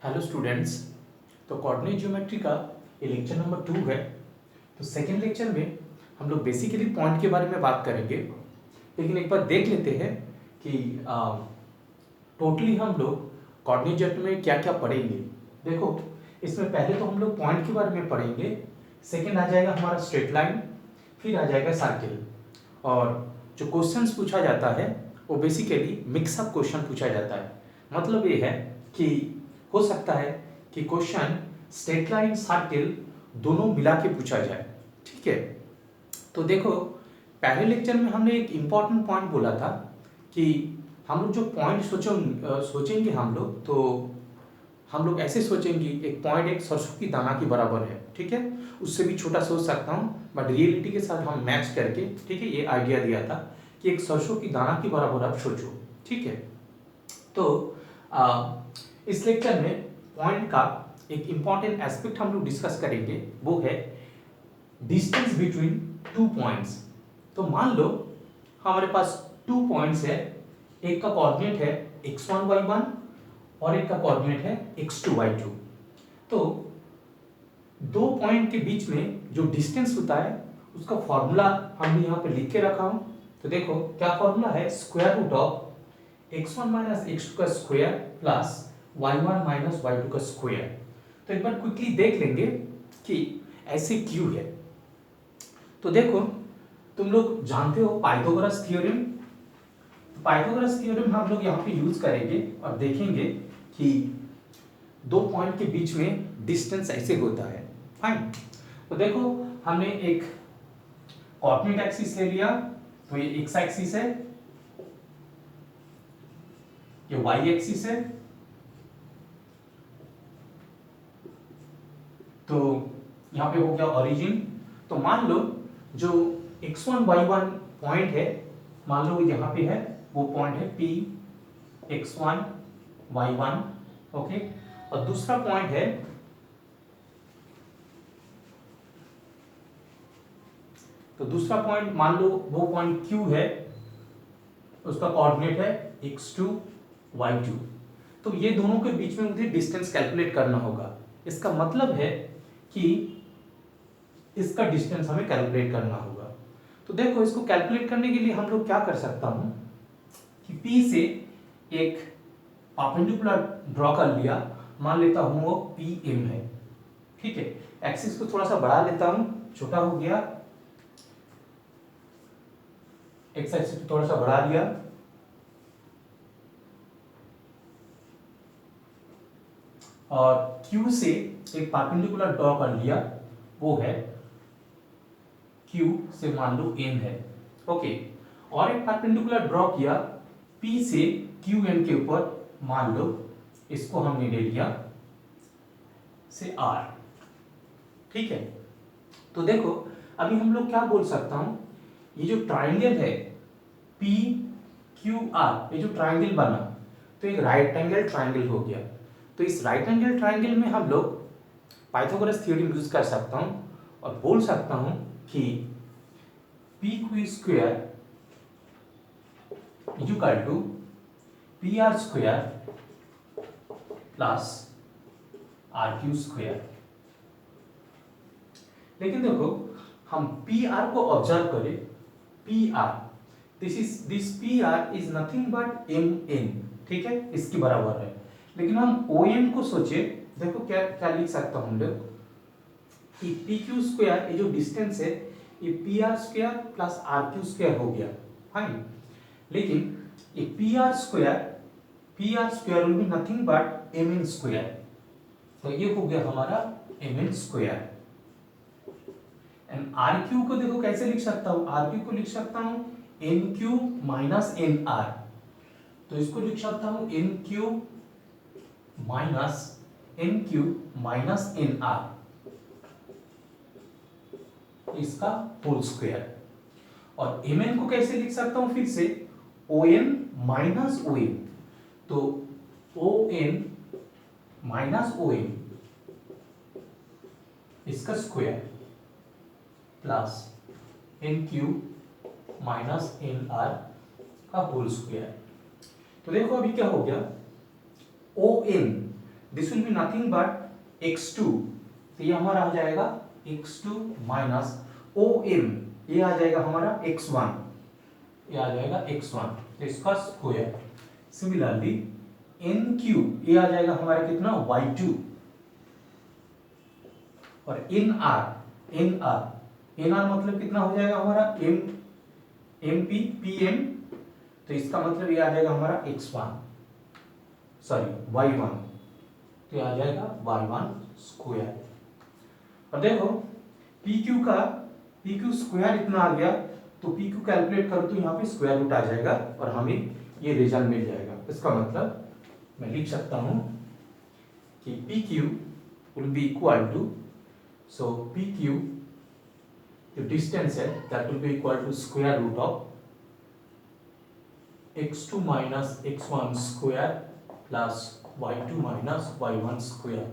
Hello students. तो coordinate geometry का ये लेक्चर नंबर 2 है। तो सेकेंड लेक्चर में हम लोग बेसिकली पॉइंट के बारे में बात करेंगे, लेकिन एक बार देख लेते हैं कि टोटली हम लोग कोऑर्डिनेट ज्योमेट्री में क्या क्या पढ़ेंगे। देखो, इसमें पहले तो हम लोग पॉइंट के बारे में पढ़ेंगे, सेकेंड आ जाएगा हमारा स्ट्रेट लाइन, फिर आ जाएगा सर्किल। और जो क्वेश्चंस पूछा जाता है वो बेसिकली मिक्सअप क्वेश्चन पूछा जाता है। मतलब ये है कि हो सकता है कि क्वेश्चन स्ट्रेट लाइन सर्किल दोनों मिला के पूछा जाए। ठीक है, तो देखो, पहले लेक्चर में हमने एक इम्पॉर्टेंट पॉइंट बोला था कि हम लोग जो पॉइंट सोचेंगे हम लोग, तो हम लोग ऐसे सोचेंगे एक पॉइंट एक सरसों की दाना के बराबर है। ठीक है, उससे भी छोटा सोच सकता हूँ, बट रियलिटी के साथ हम मैच करके, ठीक है, ये आइडिया दिया था कि एक सरसों की दाना के बराबर आप सोचो। ठीक है, तो इस लेक्चर में पॉइंट का एक इंपॉर्टेंट एस्पेक्ट हम लोग डिस्कस करेंगे, वो है डिस्टेंस बिटवीन टू पॉइंट्स। तो मान लो हमारे पास टू पॉइंट्स है, एक का कोऑर्डिनेट है x1 y1 और एक का कोऑर्डिनेट है x2 y2। तो दो पॉइंट के बीच में जो डिस्टेंस होता है उसका फॉर्मूला हमने यहाँ पे लिख के रखा हूँ। तो देखो क्या फॉर्मूला है, square root of x1 minus x2 का square plus y1 minus y2 का स्क्वायर। तो एक बार क्विकली देख लेंगे कि ऐसे क्यों है। तो देखो, तुम लोग जानते हो पाइथागोरस थ्योरम। तो पाइथागोरस थ्योरम हम लोग यहाँ पे यूज करेंगे और देखेंगे कि दो पॉइंट के बीच में डिस्टेंस ऐसे होता है। फाइन, तो देखो हमने एक कोऑर्डिनेट एक्सिस ले लिया, तो ये एक्स एक्सिस है, ये वाई एक्सिस है। तो यहाँ पे हो गया ओरिजिन। तो मान लो जो x1 y1 पॉइंट है, मान लो यहाँ पे है, वो पॉइंट है P x1 y1। ओके, और दूसरा पॉइंट है, तो दूसरा पॉइंट मान लो वो पॉइंट Q है, उसका कोऑर्डिनेट है x2 y2। तो ये दोनों के बीच में मुझे डिस्टेंस कैलकुलेट करना होगा। इसका मतलब है कि इसका डिस्टेंस हमें कैलकुलेट करना होगा। तो देखो, इसको कैलकुलेट करने के लिए हम लोग क्या कर सकता हूं कि P से एक परपेंडिकुलर ड्रॉ कर लिया, मान लेता हूं वो PM है। ठीक है, एक्सिस को थोड़ा सा बढ़ा लेता हूं, छोटा हो गया, एक्स एक्सिस को थोड़ा सा बढ़ा लिया, और Q से एक परपेंडिकुलर ड्रॉ कर लिया, वो है Q से मान लो M है। ओके, और एक परपेंडिकुलर ड्रॉ किया P से QM के ऊपर, मान लो इसको हमने ले लिया से R। ठीक है, तो देखो अभी हम लोग क्या बोल सकता हूं, ये जो ट्राइंगल है P Q R, ये जो ट्राइंगल बना, तो एक राइट एंगल ट्राइंगल हो गया। तो इस राइट एंगल ट्राइंगल में हम लोग पाइथागोरस थ्योरम यूज कर सकता हूं और बोल सकता हूं कि P Q square equal to P R square plus R Q square. लेकिन देखो, हम पी आर को ऑब्जर्व करें, P R, this P R is nothing but M N. ठीक है, इसके बराबर है। लेकिन हम ओ एन को सोचे, देखो क्या क्या लिख सकता हूं हम लोग कि पी क्यू स्क्वायर, ये जो डिस्टेंस है, ये P R square plus R Q square हो गया। फाइन, लेकिन ये P R square will be nothing but M N square. तो ये हो गया हमारा M N square. And R Q को देखो कैसे लिख सकता हूं, आर क्यू को लिख सकता हूं N Q minus N R. तो इसको लिख सकता हूं N Q minus N R, इसका होल स्क्वायर। और एम एन को कैसे लिख सकता हूं फिर से, O N minus O N. तो O N minus O N, इसका square plus N Q minus N R का होल स्क्वायर। तो देखो अभी क्या हो गया, O N this will be nothing but x2, तो ये हमारा आ जाएगा x2 माइनस OM, ये आ जाएगा हमारा x1, ये आ जाएगा x1, तो इसका स्क्वायर। सिमिलरली NQ, ये आ जाएगा हमारा कितना y2, और NR मतलब कितना हो जाएगा हमारा PM, तो इसका मतलब ये आ जाएगा हमारा y1, तो ये आ जाएगा y1 स्क्वायर। और देखो PQ स्क्वायर इतना आ गया, तो PQ कैलकुलेट करो तो यहाँ पे स्क्वायर रूट आ जाएगा और हमें ये रिजल्ट मिल जाएगा। इसका मतलब मैं लिख सकता हूँ कि PQ will be equal to, so PQ जो डिस्टेंस है that will be equal to square root of x2 minus x1 square plus y2 minus y1 square।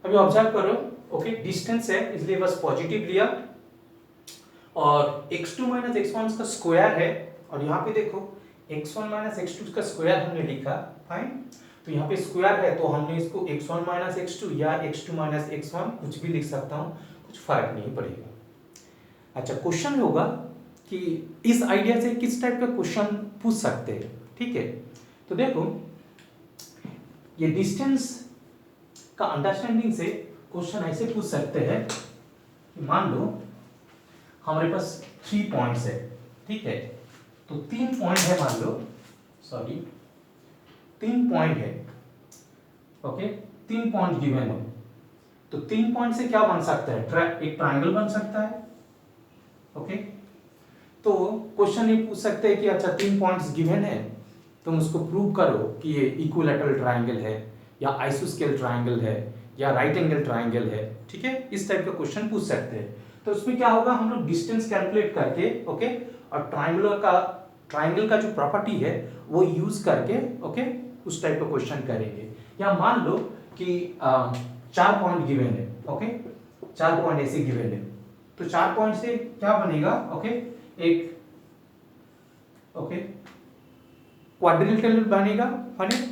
अभी ऑब्जर्व करो, ओके, डिस्टेंस है इसलिए बस पॉजिटिव लिया, और x2 माइनस x1 का स्क्वायर है, और यहाँ पे देखो x1 माइनस x2 का स्क्वायर हमने लिखा, फाइन। तो यहाँ पे स्क्वायर है तो हमने इसको x1 माइनस x2 या x2 माइनस x1 कुछ भी लिख सकता हूँ, कुछ फर्क नहीं पड़ेगा। अच्छा, क्वेश्चन होगा कि इस आइडिया से किस टाइप का क्वेश्चन पूछ सकते हैं, ठीक है। तो देखो ये डिस्टेंस का अंडरस्टैंडिंग से क्वेश्चन ऐसे पूछ सकते हैं कि मान लो हमारे पास 3 पॉइंट्स है, ठीक है, तो 3 पॉइंट है, मान लो 3 पॉइंट है, ओके, 3 पॉइंट गिवन है, तो 3 पॉइंट से क्या बन सकता है, एक ट्रायंगल बन सकता है, ओके। तो क्वेश्चन ये पूछ सकते हैं कि अच्छा 3 पॉइंट्स गिवन है, तुम उसको प्रूव करो कि ये इक्विलैटरल ट्रायंगल है या आइसोस्केल ट्रायंगल है या राइट एंगल ट्रायंगल है, ठीक है, इस टाइप का क्वेश्चन पूछ सकते हैं। तो उसमें क्या होगा, हम लोग डिस्टेंस कैलकुलेट करके, ओके, और ट्रायंगल का जो प्रॉपर्टी है वो यूज करके, ओके, उस टाइप का क्वेश्चन करेंगे। या मान लो कि 4 पॉइंट गिवन है, ओके, 4 पॉइंट ऐसे गिवन है, तो 4 पॉइंट से क्या बनेगा, ओके, एक, ओके, क्वाड्रिलेटरल बनेगा,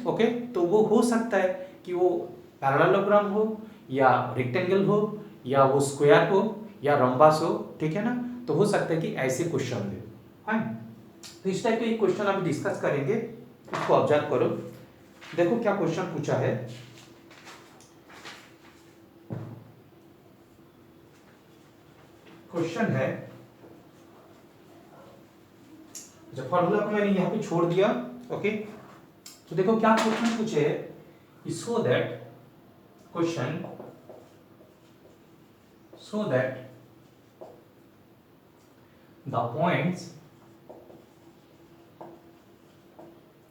ओके। तो वो हो सकता है कि वो पैरेललोग्राम हो या रेक्टेंगल हो या वो स्क्वायर हो या रोम्बस हो, ठीक है ना। तो हो सकता है कि ऐसे क्वेश्चन दे, फाइन। तो इस टाइप के क्वेश्चन अभी डिस्कस करेंगे, इसको ऑब्जर्व करो। देखो क्या क्वेश्चन पूछा है, क्वेश्चन है, जब फॉर्मूला को मैंने यहाँ पे छोड़ दिया, ओके। तो देखो क्या क्वेश्चन पूछे है, so that the points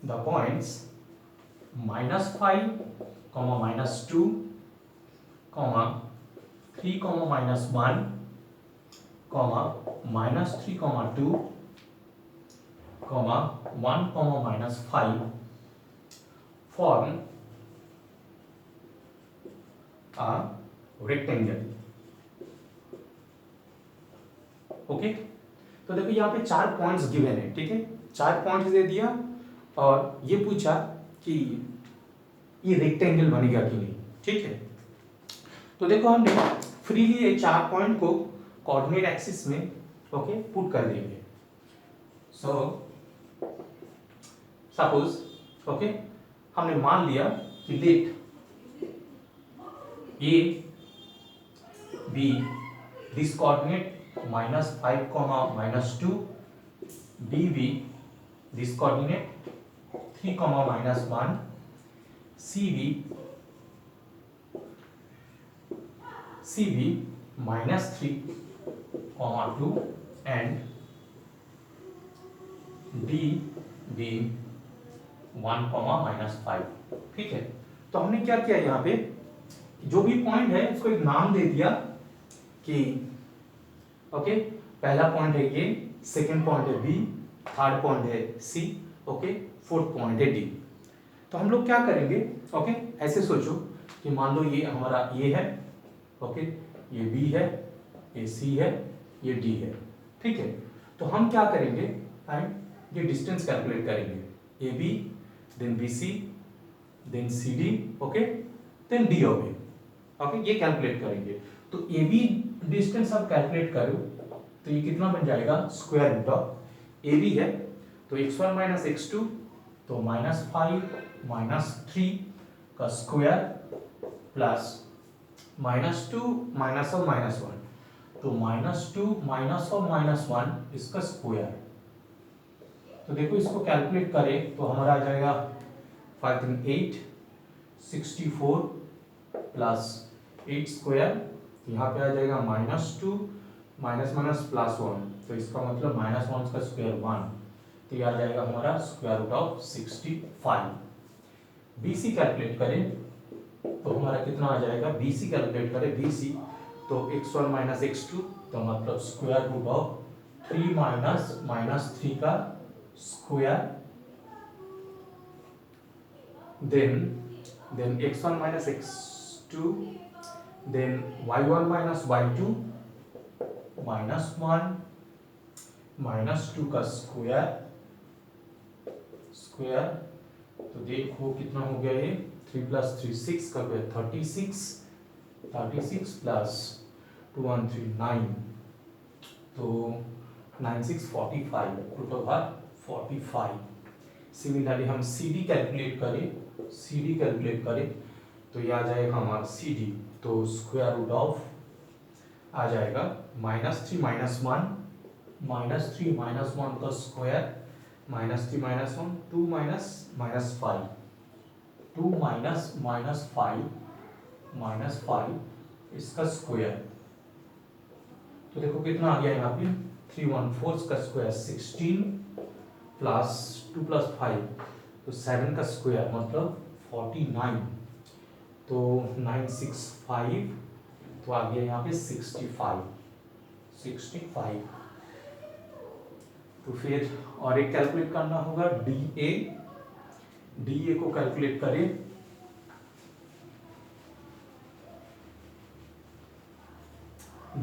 -5, -2, 3, -1, -3, -2, 1, -5 form a rectangle, okay. तो देखो यहाँ पे 4 पॉइंट्स गिवन है, ठीक है, 4 पॉइंट्स दे दिया और ये पूछा कि ये रेक्टेंगल बनेगा कि नहीं, ठीक है। तो देखो हमने फ्रीली ये 4 पॉइंट को कोऑर्डिनेट एक्सिस में, ओके, पुट कर देंगे। सो सपोज, ओके, हमने मान लिया कि late A be this coordinate -5, -2, B be this coordinate 3, -1, C be -3, -2 and D be 1, -5, ठीक है। तो हमने क्या किया, यहाँ पे जो भी पॉइंट है उसको एक नाम दे दिया कि, ओके, पहला पॉइंट है ये, सेकंड पॉइंट है बी, थर्ड पॉइंट है सी, ओके, फोर्थ पॉइंट है डी। तो हम लोग क्या करेंगे, ओके, ऐसे सोचो कि मान लो ये हमारा ए है, ओके, ये बी है, ये सी है, ये डी है, ठीक है। तो हम क्या करेंगे, ये डिस्टेंस कैलकुलेट करेंगे, A B, then B C, then C D, okay, then D O B, okay, ये कैलकुलेट करेंगे। तो ए बी डिस्टेंस आप कैलकुलेट करो तो ये कितना बन जाएगा, square root of A B है तो x1 माइनस x2 तो -5 -3 का स्क्वायर प्लस -2 माइनस और -1 तो -2 माइनस और -1 इसका स्क्वायर। तो देखो इसको कैलकुलेट करें तो हमारा आ जाएगा 5 3 8 64 प्लस 8 स्क्वायर, यहाँ पे आ जाएगा -2 माइनस माइनस प्लस 1 तो इसका मतलब -1 का स्क्वायर 1 तो ये आ जाएगा हमारा square root of 65। BC calculate करें तो हमारा कितना आ जाएगा, BC कैलकुलेट करें BC तो x1 माइनस x2 तो मतलब स्क्वायर रूट ऑफ 3 माइनस -3 का square, then x1 minus x2 then y1 minus y2 -1 -2 का स्क्वायर तो देखो कितना हो गया ये 3 + 3 6 का 36 प्लस 2 1 3 9 तो 9 6 45 रूट ओवर 45। सिमिलरली हम CD कैलकुलेट करें तो ये आ जाएगा हमारा CD तो स्क्वायर रूट ऑफ आ जाएगा -3 -1 का स्क्वायर -3 -1 2 -5 2 -5 इसका स्क्वायर तो देखो कितना आ गया यहाँ पे 314 का स्क्वायर 16 प्लस 2 + 5 तो 7 का स्क्वायर मतलब 49 तो 965 तो आ गया यहाँ पे 65 तो फिर और एक कैलकुलेट करना होगा DA को कैलकुलेट करें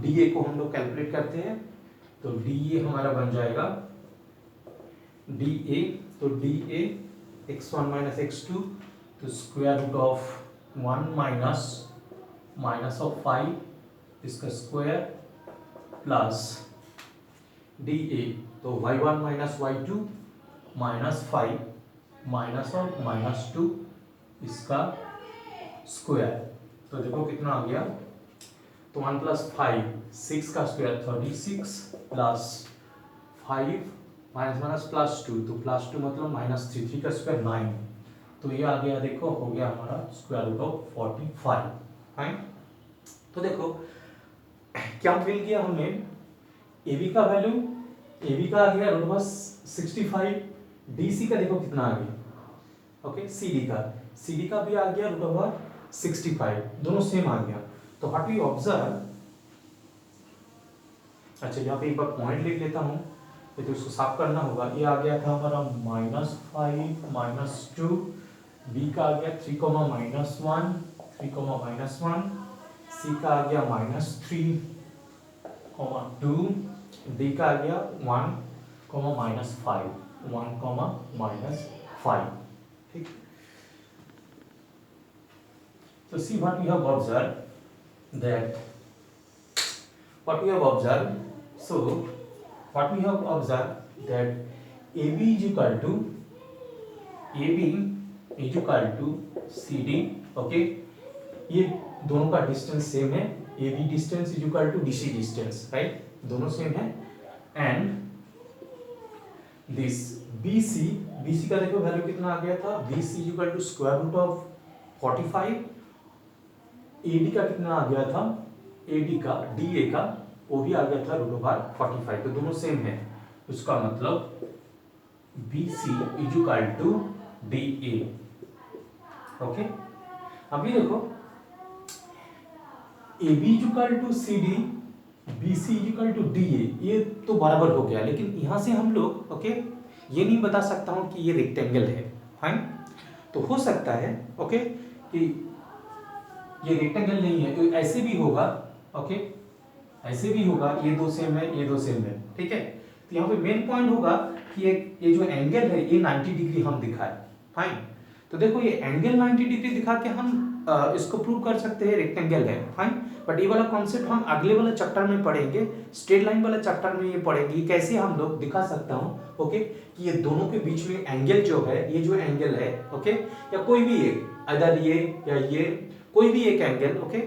DA को हम लोग कैलकुलेट करते हैं तो DA हमारा बन जाएगा DA तो DA x1 माइनस x2 तो square root of 1 minus of 5 इसका स्क्वायर प्लस DA तो y1 माइनस y2 -5 माइनस और -2 इसका स्क्वायर तो देखो कितना आ गया तो 1 + 5 6 का स्क्वायर 36 प्लस 5 माइनस +2 तो +2 मतलब -3 3 का स्क्वायर 9 तो ये आ गया देखो हो गया हमारा स्क्वायर रूट ऑफ 45 है। तो देखो क्या मिल गया हमें AB का वैल्यू AB का आ गया रूट ऑफ 65 DC का देखो कितना आ गया ओके CD का भी आ गया रूट ऑफ 65 दोनों सेम आ गया। तो व्हाट वी ऑब्जर्व अच्छा यहाँ पे एक बार पॉइंट लिख लेता हूँ तो इसको साफ करना होगा। ये आ गया था हमारा -5 -2 B का आ गया 3, -1 3, -1 C का आ गया -3, -2 D का आ गया 1, -5 1, -5 ठीक। So see what we have observed that AB is equal to CD okay ये दोनों का डिस्टेंस सेम है AB distance is equal to DC distance right दोनों सेम है एंड दिस BC का देखो वैल्यू कितना आ गया था BC is equal to square root of 45 AD का कितना आ गया था AD का DA का वो भी आ गया था रूट ओवर 45 तो दोनों सेम है उसका मतलब BC is equal to DA okay. अभी देखो AB is equal to CD BC is equal to DA ये तो बराबर हो गया लेकिन यहाँ से हम लोग ओके ये नहीं बता सकता हूँ कि ये रेक्टेंगल है फाइन तो हो सकता है ओके कि ये रेक्टेंगल नहीं है तो ऐसे भी होगा ओके ऐसे भी होगा ये दो सेम है ये दो सेम है ठीक है। तो यहाँ पे मेन पॉइंट होगा कि ये जो एंगल है ये 90 डिग्री हम दिखाए फाइन तो देखो ये एंगल 90 डिग्री दिखा के हम इसको प्रूव कर सकते हैं रेक्टेंगल है, फाइन। बट ये वाला कॉन्सेप्ट हम अगले वाला चैप्टर में पढ़ेंगे, स्ट्रेट लाइन वाला चैप्टर में ये पढ़ेंगे कैसे हम लोग दिखा सकता हूँ, ओके, कि ये दोनों के बीच में एंगल जो है, ये जो एंगल है, ओके, या कोई भी एक, अदर ये या ये कोई भी एक एंगल, ओके,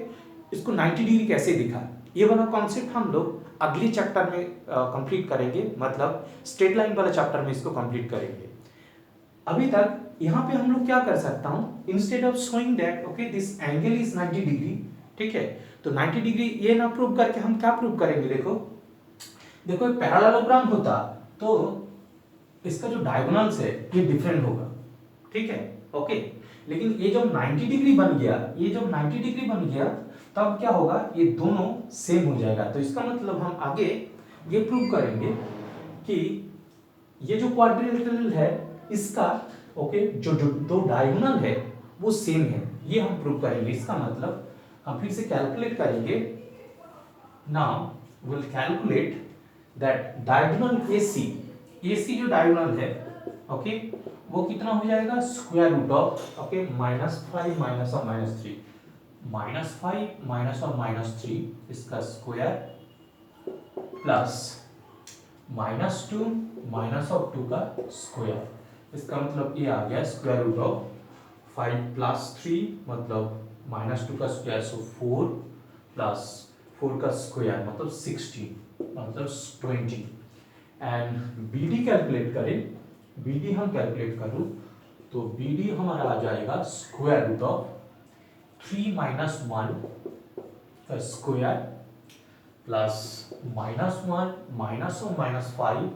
इसको 90 डिग्री कैसे दिखा, ये वाला कॉन्सेप्ट हम लोग अगले चैप्टर में कंप्लीट करेंगे, मतलब स्ट्रेट लाइन वाला चैप्टर में इसको कंप्लीट करेंगे। अभी तक यहाँ पे हम लोग क्या कर सकता हूँ, instead of showing that okay this angle is 90 degree, ठीक है, तो 90 डिग्री ये ना प्रूव करके हम क्या प्रूव करेंगे, देखो देखो एक पैरेललोग्राम होता तो इसका जो डायगोनल्स है ये डिफरेंट होगा, ठीक है, ओके, लेकिन ये जब 90 डिग्री बन गया, ये जब 90 डिग्री बन गया तब क्या होगा, ये दोनों सेम हो जाएगा। तो इसका मतलब हम आगे ये प्रूव करेंगे कि ये जो क्वाड्रिलेटरल है इसका ओके जो जो दो डायगोनल है वो सेम है, ये हम प्रूव करेंगे। इसका मतलब हम फिर से कैलकुलेट करेंगे, now will calculate that diagonal AC जो डायगोनल है ओके वो कितना हो जाएगा, square root of okay -5 minus और -3, -5 माइनस और -3 इसका स्क्वायर प्लस -2 माइनस और 2 का स्क्वायर, इसका मतलब ये आ गया स्क्वायर रूट ऑफ 5 प्लस 3 मतलब -2 का स्क्वायर, सो 4 प्लस 4 का स्क्वायर मतलब 60 मतलब 20। एंड BD कैलकुलेट करें, BD हम कैलकुलेट करूं तो BD हमारा आ जाएगा स्क्वायर रूट ऑफ 3 माइनस 1 का स्क्वायर प्लस -1 माइनस और -5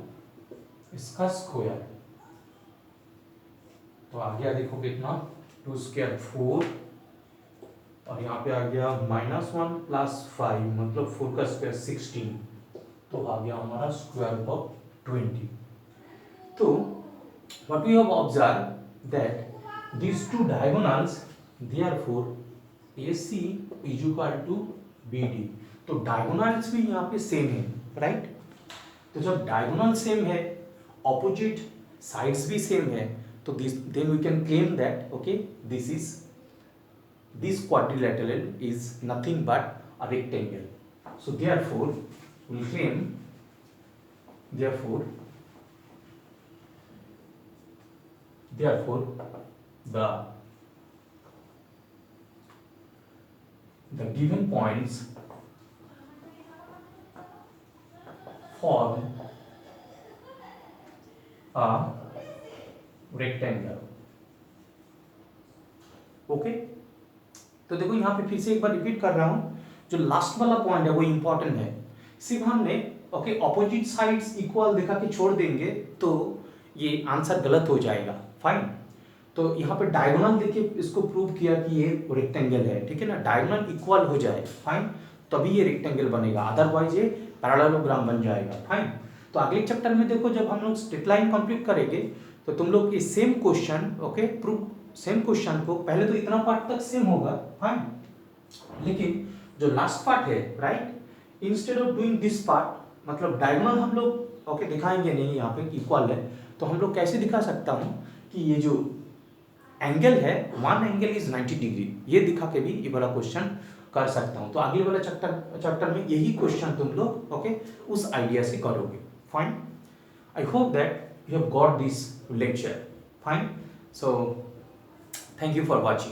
इसका स्क्वायर, तो आ गया देखो कितना 2 स्क्वायर 4 और यहाँ पे आ गया -1 प्लस 5 मतलब 4 का स्क्वायर 16, तो आ गया हमारा स्क्वायर रूट ऑफ 20। तो what we have observed that these two diagonals therefore AC is equal to BD, तो डायगोनल्स भी यहाँ पे सेम है, राइट, तो जब डायगोनल सेम है ऑपोजिट साइड्स भी सेम है तो this then we can claim that okay this quadrilateral is nothing but a rectangle, so therefore we claim therefore the given points form a rectangle, okay. तो देखो यहाँ पे फिर से एक बार रिपीट कर रहा हूँ, जो लास्ट वाला पॉइंट है वो इंपॉर्टेंट है, सिर्फ हमने ओके ऑपोजिट साइड्स इक्वल दिखा के छोड़ देंगे तो ये आंसर गलत हो जाएगा, फाइन। तो यहाँ पे डायगोनल देखिए इसको प्रूव किया कि ये रेक्टेंगल है, ठीक है ना, डायगोनल इक्वल हो जाए, फाइन, तभी ये रेक्टेंगल बनेगा, अदरवाइज ये पैरेललोग्राम बन जाएगा, फाइन। तो अगले चैप्टर में देखो जब हम लोग स्ट्रेट लाइन कंप्लीट करेंगे तो तुम लोग ये same question okay prove, same question को पहले तो इतना पार्ट तक सेम होगा, फाइन, लेकिन जो लास्ट पार्ट है right, instead of doing this part मतलब डायगोनल हम लोग ओके दिखाएंगे नहीं यहाँ पे इक्वल है, तो हम लोग कैसे दिखा सकता हूँ कि ये जो एंगल है वन एंगल इज 90 डिग्री, ये दिखा के भी ये वाला क्वेश्चन कर सकता हूँ। तो अगले वाला चैप्टर में यही क्वेश्चन तुम लोग ओके उस आइडिया से करोगे, fine. I hope that you have got this lecture, fine, so thank you for watching.